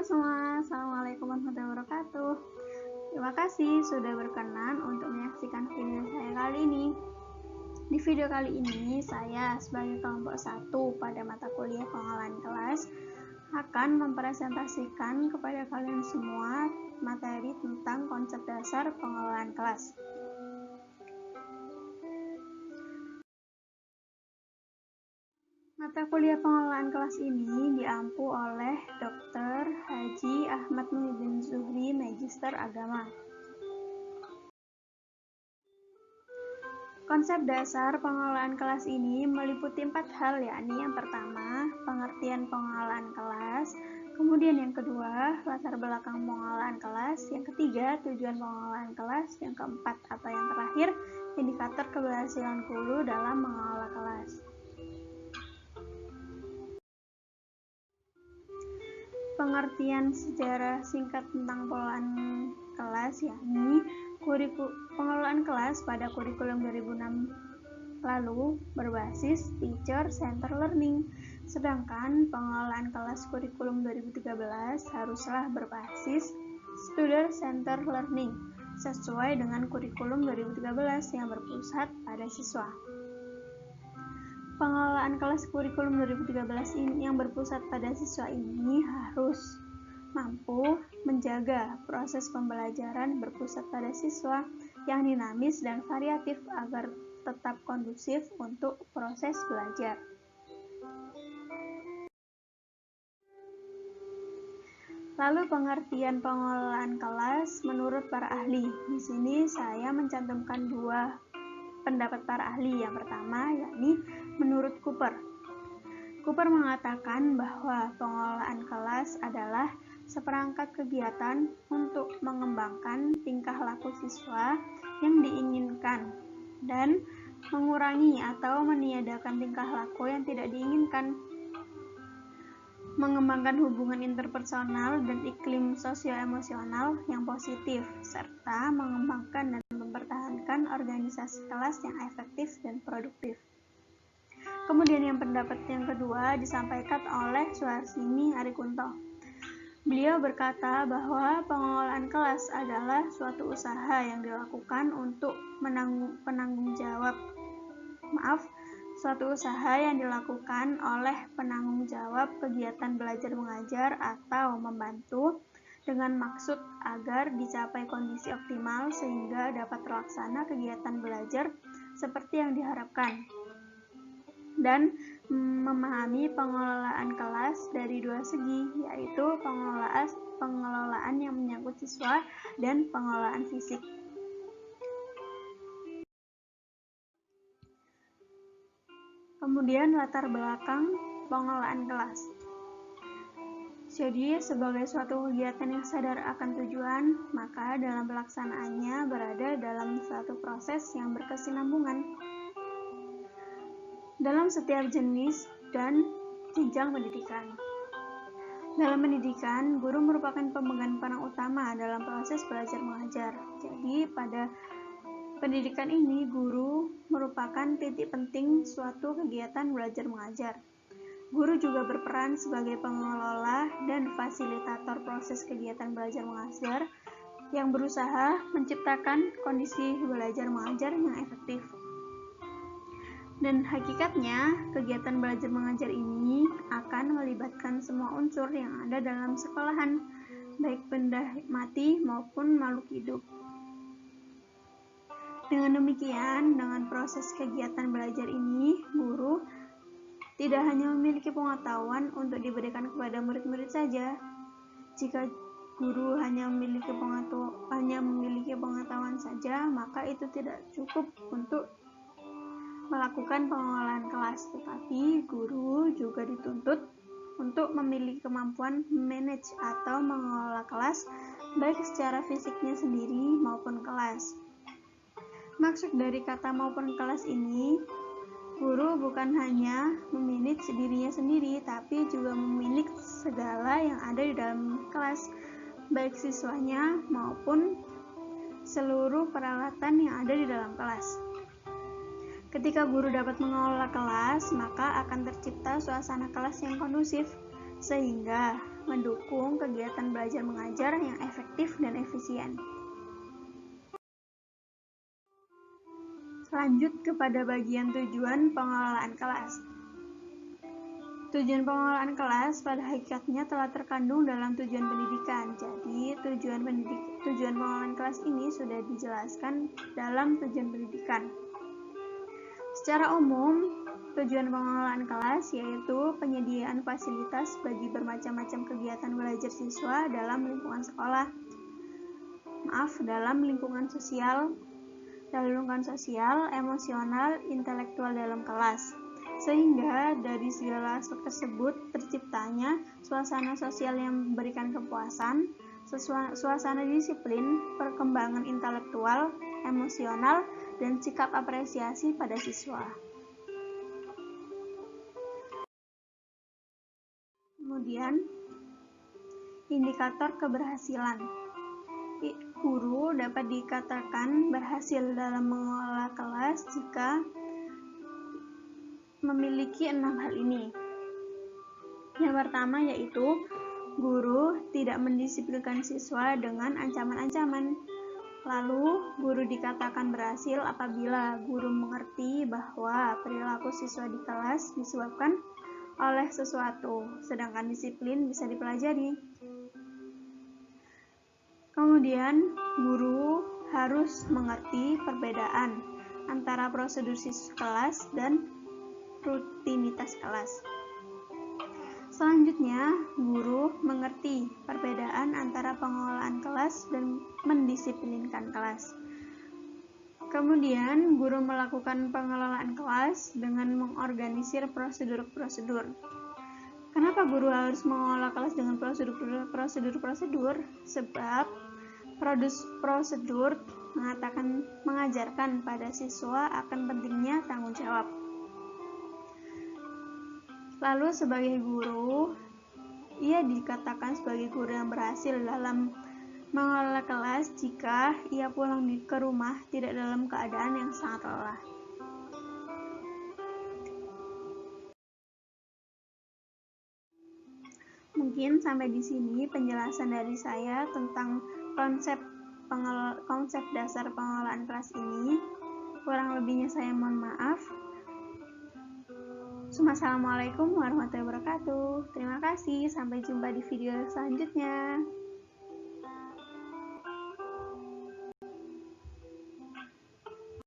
semua, Assalamualaikum warahmatullahi wabarakatuh. Terima kasih sudah berkenan untuk menyaksikan video saya kali ini. Di video kali ini, saya sebagai kelompok 1 pada mata kuliah pengolahan kelas akan mempresentasikan kepada kalian semua materi tentang konsep dasar pengolahan kelas. Mata kuliah pengolahan kelas ini diampu oleh Dr. Haji Ahmad Muhyiddin Zuhri, Magister Agama. Konsep dasar pengolahan kelas ini meliputi 4 hal, yakni yang pertama, pengertian pengolahan kelas, kemudian yang kedua, latar belakang pengolahan kelas, yang ketiga, tujuan pengolahan kelas, yang keempat atau yang terakhir, indikator keberhasilan guru dalam mengelola kelas. Pengertian sejarah singkat tentang pengelolaan kelas, yakni pengelolaan kelas pada kurikulum 2006 lalu berbasis teacher center learning, sedangkan pengelolaan kelas kurikulum 2013 haruslah berbasis student center learning sesuai dengan kurikulum 2013 yang berpusat pada siswa. Pengelolaan kelas kurikulum 2013 ini yang berpusat pada siswa ini harus mampu menjaga proses pembelajaran berpusat pada siswa yang dinamis dan variatif agar tetap kondusif untuk proses belajar. Lalu pengertian pengelolaan kelas menurut para ahli. Di sini saya mencantumkan 2 pendapat para ahli. Yang pertama yakni menurut Cooper. Cooper mengatakan bahwa pengelolaan kelas adalah seperangkat kegiatan untuk mengembangkan tingkah laku siswa yang diinginkan dan mengurangi atau meniadakan tingkah laku yang tidak diinginkan, mengembangkan hubungan interpersonal dan iklim sosio-emosional yang positif, serta mengembangkan dan mempertahankan organisasi kelas yang efektif dan produktif. Kemudian yang pendapat yang kedua disampaikan oleh Suharsini Arikunto. Beliau berkata bahwa pengelolaan kelas adalah suatu usaha yang dilakukan untuk suatu usaha yang dilakukan oleh penanggung jawab kegiatan belajar mengajar atau membantu dengan maksud agar dicapai kondisi optimal sehingga dapat terlaksana kegiatan belajar seperti yang diharapkan, dan memahami pengelolaan kelas dari 2 segi, yaitu pengelolaan yang menyangkut siswa dan pengelolaan fisik. Kemudian latar belakang pengelolaan kelas. Jadi, sebagai suatu kegiatan yang sadar akan tujuan, maka dalam pelaksanaannya berada dalam suatu proses yang berkesinambungan dalam setiap jenis dan jenjang pendidikan. Dalam pendidikan, guru merupakan pemegang peran utama dalam proses belajar mengajar. Jadi, pada pendidikan ini, guru merupakan titik penting suatu kegiatan belajar mengajar. Guru juga berperan sebagai pengelola dan fasilitator proses kegiatan belajar mengajar yang berusaha menciptakan kondisi belajar mengajar yang efektif. Dan hakikatnya, kegiatan belajar mengajar ini akan melibatkan semua unsur yang ada dalam sekolahan, baik benda mati maupun makhluk hidup. Dengan demikian, dengan proses kegiatan belajar ini, guru tidak hanya memiliki pengetahuan untuk diberikan kepada murid-murid saja. Jika guru hanya memiliki pengetahuan saja, maka itu tidak cukup untuk melakukan pengelolaan kelas, tetapi guru juga dituntut untuk memiliki kemampuan manage atau mengelola kelas, baik secara fisiknya sendiri maupun kelas. Maksud dari kata maupun kelas ini, guru bukan hanya memanage dirinya sendiri, tapi juga memanage segala yang ada di dalam kelas, baik siswanya maupun seluruh peralatan yang ada di dalam kelas. Ketika guru dapat mengelola kelas, maka akan tercipta suasana kelas yang kondusif, sehingga mendukung kegiatan belajar mengajar yang efektif dan efisien. Lanjut kepada bagian tujuan pengelolaan kelas. Tujuan pengelolaan kelas pada hakikatnya telah terkandung dalam tujuan pendidikan. Jadi, tujuan pengelolaan kelas ini sudah dijelaskan dalam tujuan pendidikan. Secara umum, tujuan pengelolaan kelas yaitu penyediaan fasilitas bagi bermacam-macam kegiatan belajar siswa dalam lingkungan sekolah. Dalam lingkungan sosial, emosional, intelektual dalam kelas. Sehingga dari segala aspek tersebut terciptanya suasana sosial yang memberikan kepuasan, suasana disiplin, perkembangan intelektual, emosional, dan sikap apresiasi pada siswa. Kemudian, indikator keberhasilan. Guru dapat dikatakan berhasil dalam mengelola kelas jika memiliki 6 hal ini. Yang pertama yaitu guru tidak mendisiplinkan siswa dengan ancaman-ancaman. Lalu, guru dikatakan berhasil apabila guru mengerti bahwa perilaku siswa di kelas disebabkan oleh sesuatu, sedangkan disiplin bisa dipelajari. Kemudian, guru harus mengerti perbedaan antara prosedur kelas dan rutinitas kelas. Selanjutnya, guru mengerti perbedaan antara pengelolaan kelas dan mendisiplinkan kelas. Kemudian, guru melakukan pengelolaan kelas dengan mengorganisir prosedur-prosedur. Kenapa guru harus mengelola kelas dengan prosedur-prosedur? Sebab prosedur mengajarkan pada siswa akan pentingnya tanggung jawab. Lalu sebagai guru, ia dikatakan sebagai guru yang berhasil dalam mengelola kelas jika ia pulang ke rumah tidak dalam keadaan yang sangat lelah. Mungkin sampai di sini penjelasan dari saya tentang konsep dasar pengelolaan kelas ini. Kurang lebihnya saya mohon maaf. Assalamualaikum warahmatullahi wabarakatuh. Terima kasih, sampai jumpa di video selanjutnya.